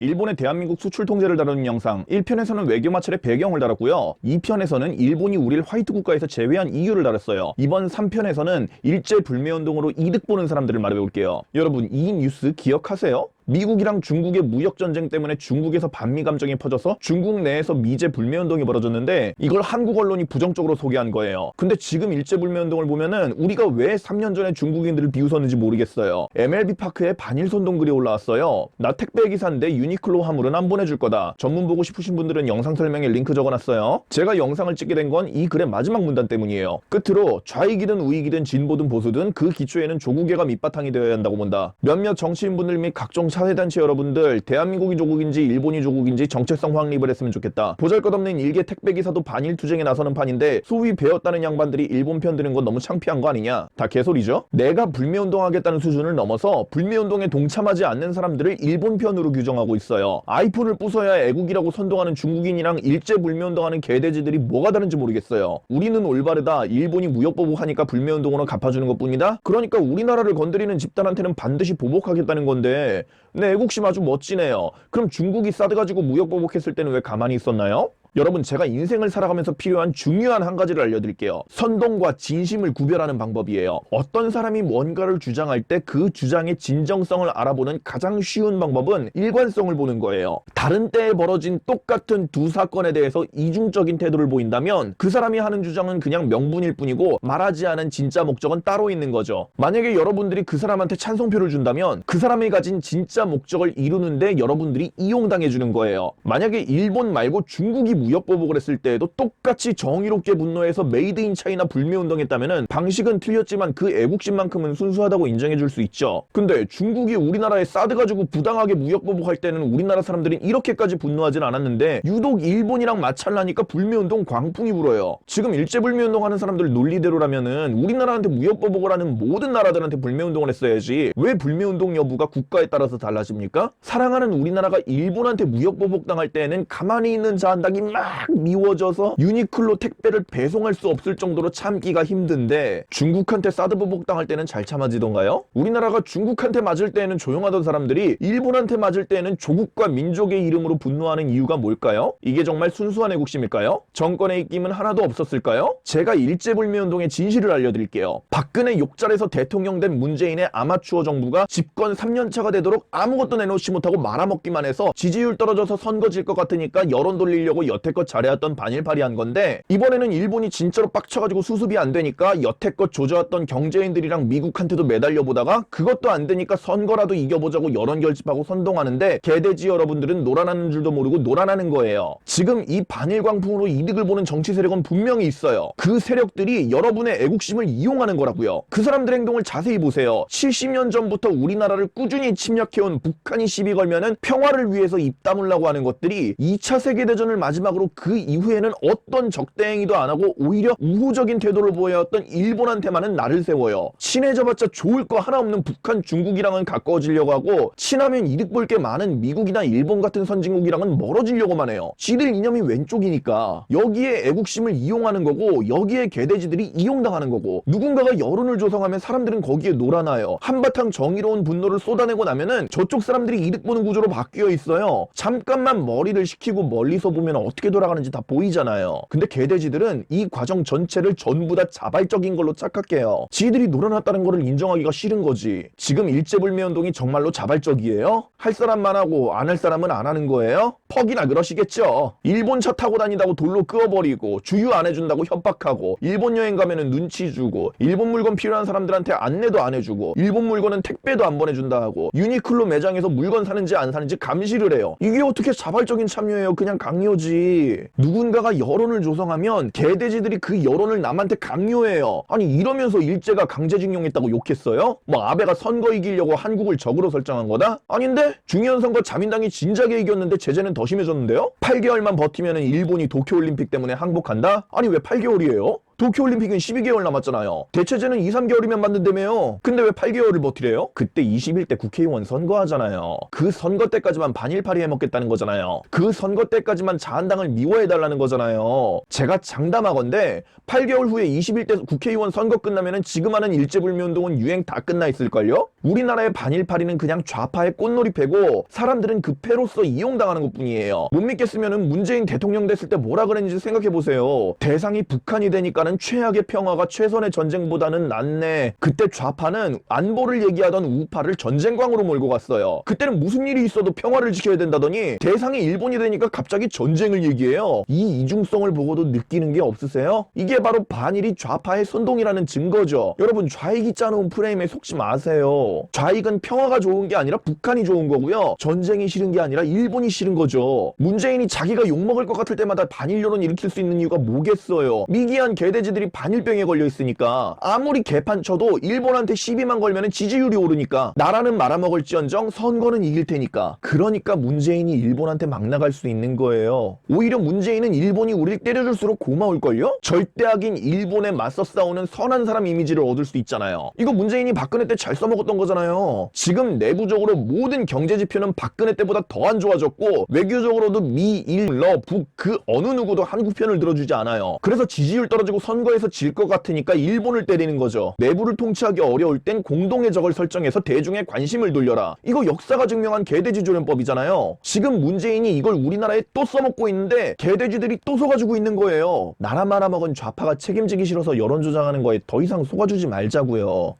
일본의 대한민국 수출 통제를 다루는 영상 1편에서는 외교 마찰의 배경을 다뤘고요. 2편에서는 일본이 우리를 화이트 국가에서 제외한 이유를 다뤘어요. 이번 3편에서는 일제 불매운동으로 이득 보는 사람들을 말해볼게요. 여러분, 이 뉴스 기억하세요? 미국이랑 중국의 무역전쟁 때문에 중국에서 반미 감정이 퍼져서 중국 내에서 미제 불매운동이 벌어졌는데 이걸 한국 언론이 부정적으로 소개한 거예요. 근데 지금 일제 불매운동을 보면은 우리가 왜 3년 전에 중국인들을 비웃었는지 모르겠어요. MLB파크에 반일선동 글이 올라왔어요. 나 택배 기사인데 유니클로 화물은 안 보내줄 거다. 전문 보고 싶으신 분들은 영상 설명에 링크 적어놨어요. 제가 영상을 찍게 된 건 이 글의 마지막 문단 때문이에요. 끝으로 좌익이든 우익이든 진보든 보수든 그 기초에는 조국애가 밑바탕이 되어야 한다고 본다. 몇몇 정치인분들 및 각종 사회단체 여러분들, 대한민국이 조국인지 일본이 조국인지 정체성 확립을 했으면 좋겠다. 보잘것없는 일개 택배기사도 반일 투쟁에 나서는 판인데 소위 배웠다는 양반들이 일본 편 드는 건 너무 창피한 거 아니냐? 다 개소리죠? 내가 불매운동하겠다는 수준을 넘어서 불매운동에 동참하지 않는 사람들을 일본 편으로 규정하고 있어요. 아이폰을 부숴야 애국이라고 선동하는 중국인이랑 일제 불매운동하는 개돼지들이 뭐가 다른지 모르겠어요. 우리는 올바르다, 일본이 무역보복하니까 불매운동으로 갚아주는 것뿐이다? 그러니까 우리나라를 건드리는 집단한테는 반드시 보복하겠다는 건데 네, 애국심 아주 멋지네요. 그럼 중국이 사드 가지고 무역보복했을 때는 왜 가만히 있었나요? 여러분, 제가 인생을 살아가면서 필요한 중요한 한 가지를 알려드릴게요. 선동과 진심을 구별하는 방법이에요. 어떤 사람이 뭔가를 주장할 때 그 주장의 진정성을 알아보는 가장 쉬운 방법은 일관성을 보는 거예요. 다른 때에 벌어진 똑같은 두 사건에 대해서 이중적인 태도를 보인다면 그 사람이 하는 주장은 그냥 명분일 뿐이고 말하지 않은 진짜 목적은 따로 있는 거죠. 만약에 여러분들이 그 사람한테 찬성표를 준다면 그 사람이 가진 진짜 목적을 이루는데 여러분들이 이용당해 주는 거예요. 만약에 일본 말고 중국이 무역보복을 했을 때에도 똑같이 정의롭게 분노해서 메이드 인 차이나 불매운동했다면은 방식은 틀렸지만 그 애국심만큼은 순수하다고 인정해줄 수 있죠. 근데 중국이 우리나라에 사드 가지고 부당하게 무역보복할 때는 우리나라 사람들이 이렇게까지 분노하진 않았는데 유독 일본이랑 마찰나니까 불매운동 광풍이 불어요. 지금 일제불매운동 하는 사람들 논리대로라면은 우리나라한테 무역보복을 하는 모든 나라들한테 불매운동을 했어야지 왜 불매운동 여부가 국가에 따라서 달라집니까? 사랑하는 우리나라가 일본한테 무역보복 당할 때에는 가만히 있는 자 한 당이 막 미워져서 유니클로 택배를 배송할 수 없을 정도로 참기가 힘든데 중국한테 사드 보복 당할 때는 잘 참아지던가요? 우리나라가 중국한테 맞을 때에는 조용하던 사람들이 일본한테 맞을 때에는 조국과 민족의 이름으로 분노하는 이유가 뭘까요? 이게 정말 순수한 애국심일까요? 정권의 입김은 하나도 없었을까요? 제가 일제불매운동의 진실을 알려드릴게요. 박근혜 욕잘에서 대통령 된 문재인의 아마추어 정부가 집권 3년차가 되도록 아무것도 내놓지 못하고 말아먹기만 해서 지지율 떨어져서 선거 질 것 같으니까 여론 돌리려고 여태껏 잘해왔던 반일파리 한 건데 이번에는 일본이 진짜로 빡쳐가지고 수습이 안 되니까 여태껏 조져왔던 경제인들이랑 미국한테도 매달려 보다가 그것도 안 되니까 선거라도 이겨보자고 여론 결집하고 선동하는데 개돼지 여러분들은 놀아나는 줄도 모르고 놀아나는 거예요. 지금 이 반일 광풍으로 이득을 보는 정치 세력은 분명히 있어요. 그 세력들이 여러분의 애국심을 이용하는 거라고요. 그 사람들 행동을 자세히 보세요. 70년 전부터 우리나라를 꾸준히 침략해온 북한이 시비 걸면은 평화를 위해서 입 다물라고 하는 것들이 2차 세계대전을 마지막으로 그 이후에는 어떤 적대행위도 안 하고 오히려 우호적인 태도를 보여왔던 일본한테만은 날을 세워요. 친해져봤자 좋을 거 하나 없는 북한, 중국이랑은 가까워지려고 하고 친하면 이득 볼 게 많은 미국이나 일본 같은 선진국이랑은 멀어지려고만 해요. 지들 이념이 왼쪽이니까 여기에 애국심을 이용하는 거고 여기에 개돼지들이 이용당하는 거고 누군가가 여론을 조성하면 사람들은 거기에 놀아나요. 한바탕 정의로운 분노를 쏟아내고 나면은 저쪽 사람들이 이득 보는 구조로 바뀌어 있어요. 잠깐만 머리를 식히고 멀리서 보면 어떻게 돌아가는지 다 보이잖아요. 근데 개돼지들은 이 과정 전체를 전부 다 자발적인 걸로 착각해요. 지들이 놀아났다는 거를 인정하기가 싫은 거지. 지금 일제불매운동이 정말로 자발적이에요? 할 사람만 하고 안 할 사람은 안 하는 거예요? 퍽이나 그러시겠죠. 일본 차 타고 다니다고 돌로 끄어버리고 주유 안 해준다고 협박하고 일본 여행 가면은 눈치 주고 일본 물건 필요한 사람들한테 안내도 안 해주고 일본 물건은 택배도 안 보내준다 하고 유니클로 매장에서 물건 사는지 안 사는지 감시를 해요. 이게 어떻게 자발적인 참여예요? 그냥 강요지. 누군가가 여론을 조성하면 개돼지들이 그 여론을 남한테 강요해요. 아니 이러면서 일제가 강제징용했다고 욕했어요? 뭐 아베가 선거 이기려고 한국을 적으로 설정한 거다? 아닌데? 중의원 선거 자민당이 진작에 이겼는데 제재는 더 심해졌는데요? 8개월만 버티면 일본이 도쿄올림픽 때문에 항복한다? 아니 왜 8개월이에요? 도쿄올림픽은 12개월 남았잖아요. 대체제는 2, 3개월이면 만든다며요. 근데 왜 8개월을 버티래요? 그때 21대 국회의원 선거하잖아요. 그 선거 때까지만 반일파리 해먹겠다는 거잖아요. 그 선거 때까지만 자한당을 미워해달라는 거잖아요. 제가 장담하건대 8개월 후에 21대 국회의원 선거 끝나면은 지금 하는 일제불매운동은 유행 다 끝나 있을걸요? 우리나라의 반일파리는 그냥 좌파의 꽃놀이패고 사람들은 그 패로서 이용당하는 것뿐이에요. 못 믿겠으면은 문재인 대통령 됐을 때 뭐라 그랬는지 생각해보세요. 대상이 북한이 되니까는 최악의 평화가 최선의 전쟁보다는 낫네. 그때 좌파는 안보를 얘기하던 우파를 전쟁광으로 몰고 갔어요. 그때는 무슨 일이 있어도 평화를 지켜야 된다더니 대상이 일본이 되니까 갑자기 전쟁을 얘기해요. 이 이중성을 보고도 느끼는 게 없으세요? 이게 바로 반일이 좌파의 선동이라는 증거죠. 여러분, 좌익이 짜놓은 프레임에 속지 마세요. 좌익은 평화가 좋은 게 아니라 북한이 좋은 거고요. 전쟁이 싫은 게 아니라 일본이 싫은 거죠. 문재인이 자기가 욕먹을 것 같을 때마다 반일 여론 일으킬 수 있는 이유가 뭐겠어요. 미개한 개돼지들이 반일병에 걸려 있으니까. 아무리 개판 쳐도 일본한테 시비만 걸면 지지율이 오르니까. 나라는 말아먹을지언정 선거는 이길 테니까. 그러니까 문재인이 일본한테 막 나갈 수 있는 거예요. 오히려 문재인은 일본이 우리를 때려줄수록 고마울걸요? 절대악인 일본에 맞서 싸우는 선한 사람 이미지를 얻을 수 있잖아요. 이거 문재인이 박근혜 때 잘 써먹었던 거잖아요. 지금 내부적으로 모든 경제 지표는 박근혜 때보다 더 안 좋아졌고 외교적으로도 미, 일, 러, 북 그 어느 누구도 한국 편을 들어주지 않아요. 그래서 지지율 떨어지고 선거에서 질 것 같으니까 일본을 때리는 거죠. 내부를 통치하기 어려울 땐 공동의 적을 설정해서 대중의 관심을 돌려라. 이거 역사가 증명한 개돼지 조련법이잖아요. 지금 문재인이 이걸 우리나라에 또 써먹고 있는데 개돼지들이 또 속아주고 있는 거예요. 나라 말아먹은 좌파가 책임지기 싫어서 여론 조장하는 거에 더 이상 속아주지 말자고요.